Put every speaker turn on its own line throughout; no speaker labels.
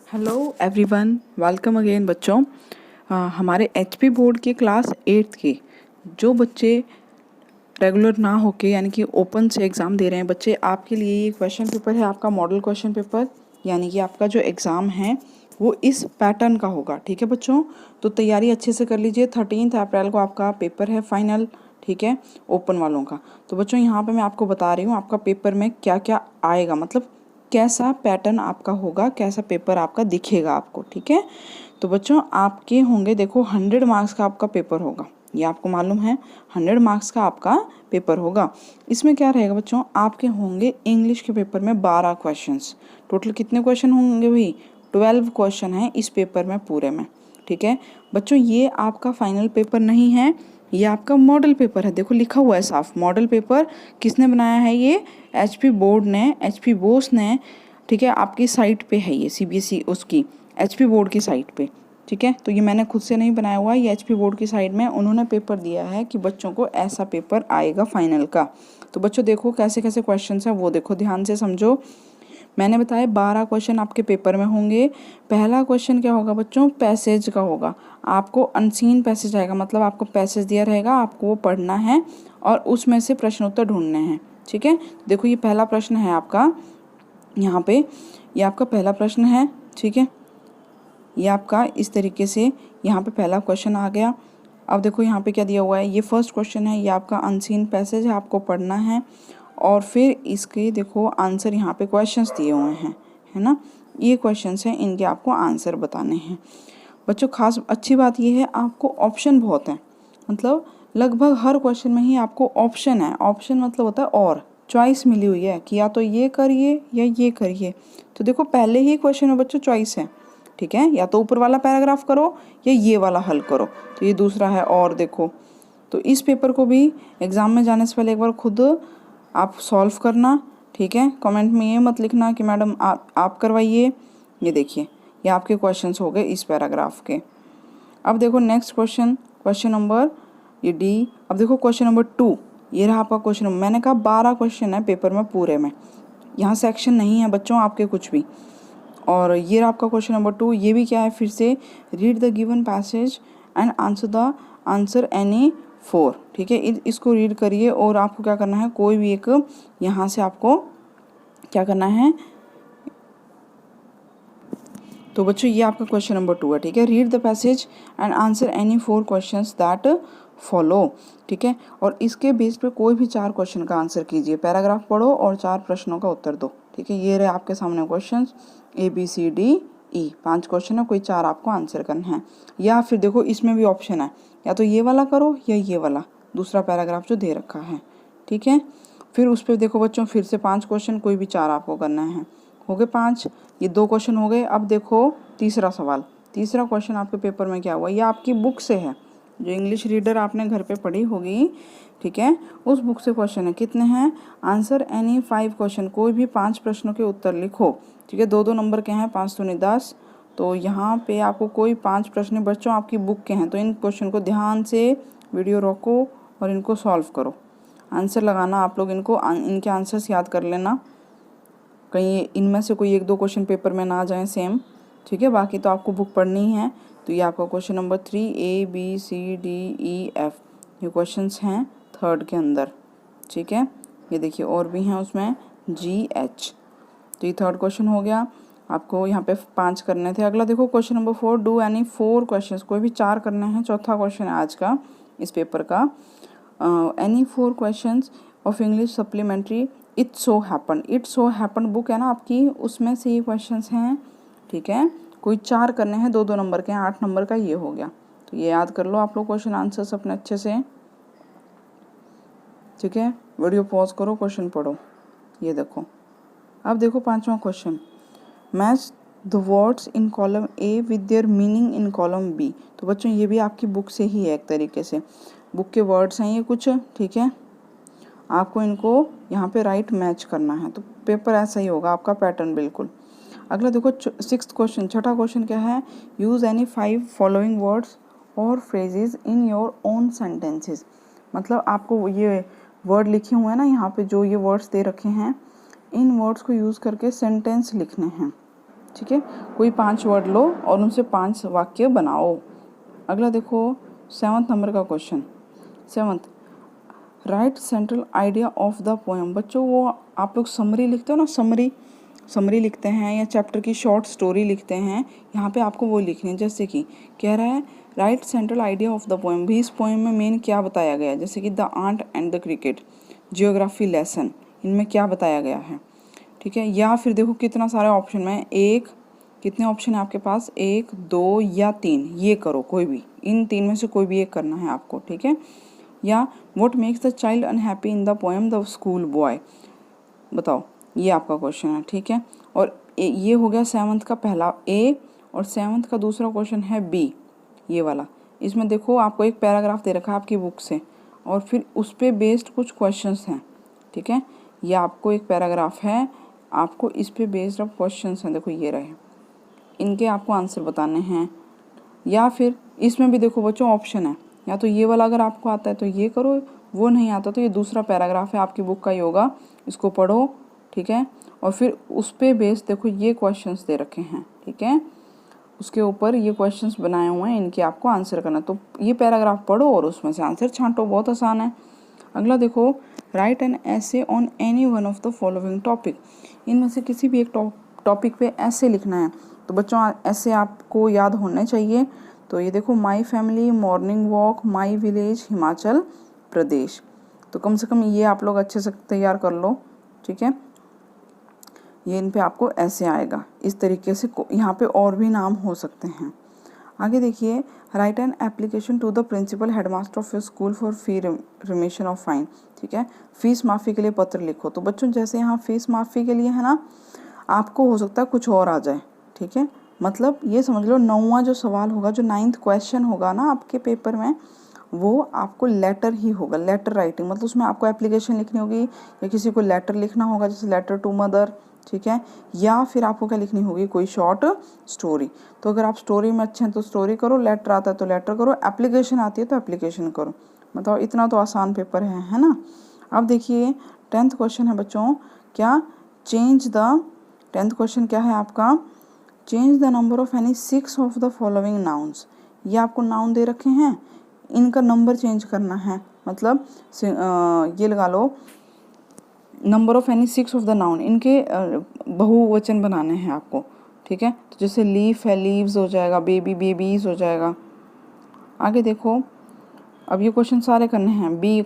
Hello everyone, welcome again बच्चों। हमारे HP board के क्लास 8th के जो बच्चे रेगुलर ना होके यानी कि ओपन से एग्ज़ाम दे रहे हैं बच्चे, आपके लिए ये क्वेश्चन पेपर है आपका मॉडल क्वेश्चन पेपर। यानी कि आपका जो एग्ज़ाम है वो इस पैटर्न का होगा। ठीक है बच्चों, तो तैयारी अच्छे से कर लीजिए। 13 अप्रैल को आपका पेपर है फाइनल, ठीक है, ओपन वालों का। तो बच्चों यहाँ पे मैं आपको बता रही हूँ आपका पेपर में क्या क्या आएगा, मतलब कैसा पैटर्न आपका होगा, कैसा पेपर आपका दिखेगा आपको। ठीक है, तो बच्चों आपके होंगे, देखो 100 मार्क्स का आपका पेपर होगा, ये आपको मालूम है 100 मार्क्स का आपका पेपर होगा। इसमें क्या रहेगा बच्चों, आपके होंगे इंग्लिश के पेपर में 12 क्वेश्चंस। टोटल कितने क्वेश्चन होंगे भाई? 12 क्वेश्चन हैं इस पेपर में पूरे में। ठीक है बच्चों, ये आपका फाइनल पेपर नहीं है, ये आपका मॉडल पेपर है। देखो लिखा हुआ है साफ, मॉडल पेपर किसने बनाया है? ये एचपी बोर्ड ने, एचपी बोस ने। ठीक है, आपकी साइट पे है ये, सीबीएसई उसकी एचपी बोर्ड की साइट पे। ठीक है, तो ये मैंने खुद से नहीं बनाया हुआ, ये एचपी बोर्ड की साइट में उन्होंने पेपर दिया है कि बच्चों को ऐसा पेपर आएगा फाइनल का। तो बच्चों देखो कैसे कैसे क्वेश्चन है वो देखो, ध्यान से समझो। मैंने बताया 12 क्वेश्चन आपके पेपर में होंगे। पहला क्वेश्चन क्या होगा बच्चों? पैसेज का होगा। आपको अनसीन पैसेज आएगा, मतलब आपको पैसेज दिया रहेगा, आपको वो पढ़ना है और उसमें से प्रश्न उत्तर ढूंढने हैं। ठीक है, देखो ये पहला प्रश्न है आपका, यहाँ पे ये आपका पहला प्रश्न है। ठीक है, ये आपका इस तरीके से यहाँ पे पहला क्वेश्चन आ गया। अब देखो यहाँ पे क्या दिया हुआ है, ये फर्स्ट क्वेश्चन है, ये आपका अनसीन पैसेज है, आपको पढ़ना है और फिर इसके देखो आंसर यहाँ पे क्वेश्चंस दिए हुए हैं, है ना, ये क्वेश्चंस हैं, इनके आपको आंसर बताने हैं। बच्चों खास अच्छी बात ये है आपको ऑप्शन बहुत है, मतलब लगभग हर क्वेश्चन में ही आपको ऑप्शन है। ऑप्शन मतलब होता है और चॉइस मिली हुई है कि या तो ये करिए या ये करिए। तो देखो पहले ही क्वेश्चन में बच्चों चॉइस है। ठीक है, या तो ऊपर वाला पैराग्राफ करो या ये वाला हल करो। तो ये दूसरा है और देखो, तो इस पेपर को भी एग्ज़ाम में जाने से पहले एक बार खुद आप सॉल्व करना। ठीक है, कमेंट में ये मत लिखना कि मैडम आप करवाइए। ये देखिए ये आपके क्वेश्चंस हो गए इस पैराग्राफ के। अब देखो नेक्स्ट क्वेश्चन, क्वेश्चन नंबर ये डी। अब देखो क्वेश्चन नंबर 2, ये रहा आपका क्वेश्चन। मैंने कहा 12 क्वेश्चन है पेपर में पूरे में, यहाँ सेक्शन नहीं है बच्चों आपके कुछ भी। और ये रहा आपका क्वेश्चन नंबर 2, ये भी क्या है फिर से, read the given passage and answer any 4। ठीक है, इसको रीड करिए और आपको क्या करना है, कोई भी एक यहाँ से आपको क्या करना है। तो बच्चों ये आपका क्वेश्चन नंबर 2 है। ठीक है, read the passage and answer any 4 questions that follow. ठीक है, और इसके बेस पे कोई भी 4 क्वेश्चन का आंसर कीजिए, पैराग्राफ पढ़ो और 4 प्रश्नों का उत्तर दो। ठीक है, ये रहे आपके सामने क्वेश्चन ABCDE, 5 क्वेश्चन है, कोई 4 आपको आंसर करना है। या फिर देखो इसमें भी ऑप्शन है, या तो ये वाला करो या ये वाला दूसरा पैराग्राफ जो दे रखा है। ठीक है, फिर उस पर देखो बच्चों फिर से 5 क्वेश्चन, कोई भी 4 आपको करना है। हो गए 5, ये 2 क्वेश्चन हो गए। अब देखो तीसरा सवाल, तीसरा क्वेश्चन आपके पेपर में क्या हुआ, ये आपकी बुक से है, जो इंग्लिश रीडर आपने घर पे पढ़ी होगी। ठीक है, उस बुक से क्वेश्चन है, कितने हैं, आंसर एनी 5 क्वेश्चन, कोई भी 5 प्रश्नों के उत्तर लिखो। ठीक है, 2-2 नंबर के हैं, 5 दूनी 10। तो यहाँ पे आपको कोई 5 प्रश्न बच्चों आपकी बुक के हैं, तो इन क्वेश्चन को ध्यान से वीडियो रोको और इनको सॉल्व करो। आंसर लगाना आप लोग, इनको इनके आंसर्स याद कर लेना, कहीं इनमें से कोई 1-2 क्वेश्चन पेपर में ना आ जाए सेम। ठीक है, बाकी तो आपको बुक पढ़नी ही है। तो ये आपका क्वेश्चन नंबर 3 ABCDEF, ये क्वेश्चंस हैं 3rd के अंदर। ठीक है, ये देखिए और भी हैं उसमें GH। तो ये 3rd क्वेश्चन हो गया, आपको यहाँ पे 5 करने थे। अगला देखो question number 4, do any 4 question, कोई भी 4 करने हैं। चौथा क्वेश्चन है आज का इस पेपर का, any 4 question of English supplementary it so happen book है ना आपकी, उसमें से ये क्वेश्चंस हैं। ठीक है, कोई 4 करने हैं, 2-2 नंबर के हैं, 8 नंबर का ये हो गया। तो ये याद कर लो आप लोग क्वेश्चन आंसर्स अपने अच्छे से। ठीक है, वीडियो पॉज करो, क्वेश्चन पढ़ो। ये देखो, अब देखो 5वां question, match the words in column A with their meaning in column B। तो बच्चों ये भी आपकी बुक से ही है, एक तरीके से बुक के वर्ड्स हैं ये कुछ। ठीक है, आपको इनको यहाँ पे राइट मैच करना है, तो पेपर ऐसा ही होगा आपका पैटर्न बिल्कुल। अगला देखो 6th क्वेश्चन, छठा क्वेश्चन क्या है, यूज़ एनी 5 फॉलोइंग वर्ड्स और phrases in your own sentences. मतलब आपको ये वर्ड लिखे हुए हैं ना यहाँ पे, जो ये वर्ड्स दे रखे हैं, इन वर्ड्स को यूज़ करके सेंटेंस लिखने हैं। ठीक है, कोई 5 वर्ड लो और उनसे 5 वाक्य बनाओ। अगला देखो 7th नंबर का question. 7th, right central idea of the poem. बच्चों वो आप लोग समरी लिखते हो ना, समरी लिखते हैं या चैप्टर की शॉर्ट स्टोरी लिखते हैं, यहाँ पे आपको वो लिखनी है। जैसे कि कह रहा है right central idea of the poem, भी इस पोएम में मेन क्या बताया गया है। जैसे कि the ant and the cricket, geography lesson, इनमें क्या बताया गया है। ठीक है, या फिर देखो कितना सारे ऑप्शन में, एक कितने ऑप्शन है आपके पास, 1 2 या 3, ये करो कोई भी, इन 3 में से कोई भी एक करना है आपको। ठीक है, या what makes the child unhappy in the poem the school boy, बताओ, ये आपका क्वेश्चन है। ठीक है, और ये हो गया 7th का पहला ए, और 7th का दूसरा क्वेश्चन है बी, ये वाला। इसमें देखो आपको एक पैराग्राफ दे रखा है आपकी बुक से, और फिर उस पर बेस्ड कुछ क्वेश्चंस हैं। ठीक है, ये आपको एक पैराग्राफ है, आपको इस पे बेस्ड ऑफ क्वेश्चंस हैं, देखो ये रहे, इनके आपको आंसर बताने हैं। या फिर इसमें भी देखो बच्चों ऑप्शन है, या तो ये वाला अगर आपको आता है तो ये करो, वो नहीं आता तो ये दूसरा पैराग्राफ है आपकी बुक का ही होगा, इसको पढ़ो। ठीक है, और फिर उस पे बेस देखो ये क्वेश्चंस दे रखे हैं। ठीक है, उसके ऊपर ये क्वेश्चंस बनाए हुए हैं, इनके आपको आंसर करना। तो ये पैराग्राफ पढ़ो और उसमें से आंसर छांटो, बहुत आसान है। अगला देखो राइट एन ऐसे on any one of the following topic, इनमें से किसी भी एक टॉपिक पे ऐसे लिखना है। तो बच्चों ऐसे आपको याद होने चाहिए। तो ये देखो my family, morning walk, my village, Himachal Pradesh. तो कम से कम ये आप लोग अच्छे से तैयार कर लो। ठीक है, ये इन पे आपको ऐसे आएगा, इस तरीके से यहाँ पे और भी नाम हो सकते हैं। आगे देखिए write an application to the principal headmaster of your school for fee remission of fine. ठीक है, फीस माफ़ी के लिए पत्र लिखो। तो बच्चों जैसे यहाँ फीस माफ़ी के लिए है ना, आपको हो सकता है कुछ और आ जाए। ठीक है, मतलब ये समझ लो 9वां जो सवाल होगा, जो 9th क्वेश्चन होगा ना आपके पेपर में, वो आपको लेटर ही होगा, लेटर राइटिंग, मतलब उसमें आपको एप्लीकेशन लिखनी होगी या किसी को लेटर लिखना होगा, जैसे लेटर टू मदर। ठीक है, या फिर आपको क्या लिखनी होगी, कोई शॉर्ट स्टोरी। तो अगर आप स्टोरी में अच्छे हैं तो स्टोरी करो, लेटर आता है तो लेटर करो, एप्लीकेशन आती है तो एप्लीकेशन करो। बताओ, इतना तो आसान पेपर है ना। अब देखिए 10th क्वेश्चन है बच्चों, क्या चेंज द 10th क्वेश्चन क्या है आपका, change the number of any 6 of the following nouns. ये आपको नाउन दे रखे हैं, इनका नंबर चेंज करना है, मतलब ये लगा लो number of any 6 of the noun, इनके बहुवचन बनाने हैं आपको। ठीक है, तो जैसे लीफ है, लीव्स हो जाएगा, बेबी बेबीज हो जाएगा। आगे देखो, अब ये क्वेश्चन सारे करने हैं। बी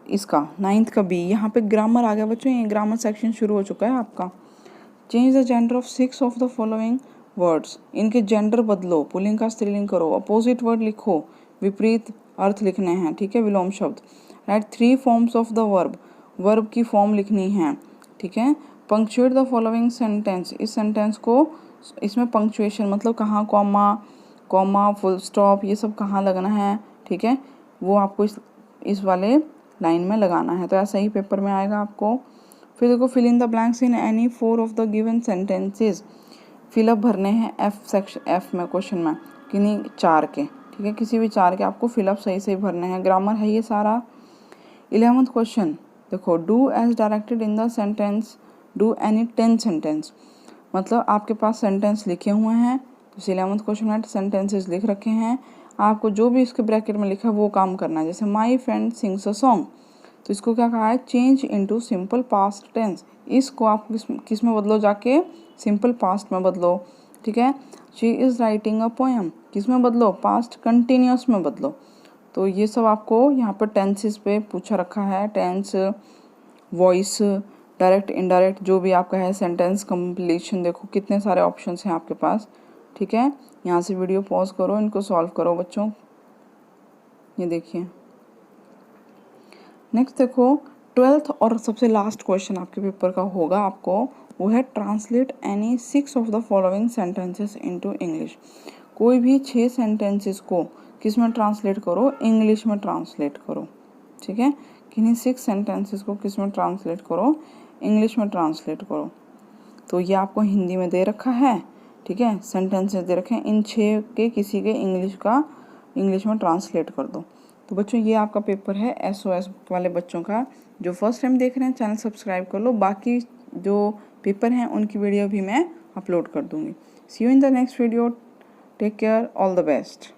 इसका 9th का बी, यहाँ पे ग्रामर आ गया बच्चों, ये ग्रामर सेक्शन शुरू हो चुका है आपका। Change the gender of 6 of the following words, इनके जेंडर बदलो, पुल्लिंग का स्त्रीलिंग करो, अपोजिट वर्ड लिखो, विपरीत अर्थ लिखने हैं। ठीक है, विलोम शब्द। Right 3 forms of the verb, verb की फॉर्म लिखनी है। ठीक है, पंक्चुएट द फॉलोइंग सेंटेंस, इस सेंटेंस को, इसमें पंक्चुएशन मतलब कहाँ कॉमा फुल स्टॉप, ये सब कहाँ लगना है। ठीक है, वो आपको इस वाले लाइन में लगाना है, तो ऐसा ही पेपर में आएगा आपको। फिर देखो fill in the blanks in any 4 of the given sentences, fill up भरने हैं एफ में, क्वेश्चन में किन्हीं 4 के। ठीक है, किसी भी 4 के आपको फिलअप सही सही भरने हैं, ग्रामर है ये सारा। 11th क्वेश्चन देखो, do as directed in the sentence, do any 10 sentence, मतलब आपके पास सेंटेंस लिखे हुए हैं, तो 11th क्वेश्चन में सेंटेंसेस लिख रखे हैं, आपको जो भी इसके ब्रैकेट में लिखा है वो काम करना है। जैसे my friend sings a song, तो इसको क्या कहा है, change into simple past tense, इसको आप किस में बदलो, जाके सिंपल पास्ट में बदलो। ठीक है, she is writing a poem, किस में बदलो, पास्ट कंटिन्यूस में बदलो। तो ये सब आपको यहाँ पर टेंसेस पे पूछा रखा है, टेंस, वॉइस, डायरेक्ट इनडायरेक्ट, जो भी आपका है, सेंटेंस कंप्लीशन, देखो कितने सारे ऑप्शंस हैं आपके पास। ठीक है, यहाँ से वीडियो पॉज करो, इनको सॉल्व करो बच्चों। ये देखिए नेक्स्ट देखो 12th और सबसे लास्ट क्वेश्चन आपके पेपर का होगा आपको, वो है translate any 6 of the following sentences into English. कोई भी 6 सेंटेंसेस को किस में ट्रांसलेट करो, इंग्लिश में ट्रांसलेट करो। ठीक है, किन्हीं 6 सेंटेंसेस को किस में ट्रांसलेट करो, इंग्लिश में ट्रांसलेट करो। तो ये आपको हिंदी में दे रखा है। ठीक है, सेंटेंसेस दे रखे हैं, इन 6 के किसी के इंग्लिश में ट्रांसलेट कर दो। तो बच्चों ये आपका पेपर है SOS वाले बच्चों का। जो फर्स्ट टाइम देख रहे हैं चैनल सब्सक्राइब कर लो, बाकी जो पेपर हैं उनकी वीडियो भी मैं अपलोड कर दूँगी। See you in the next video, take care, all the best.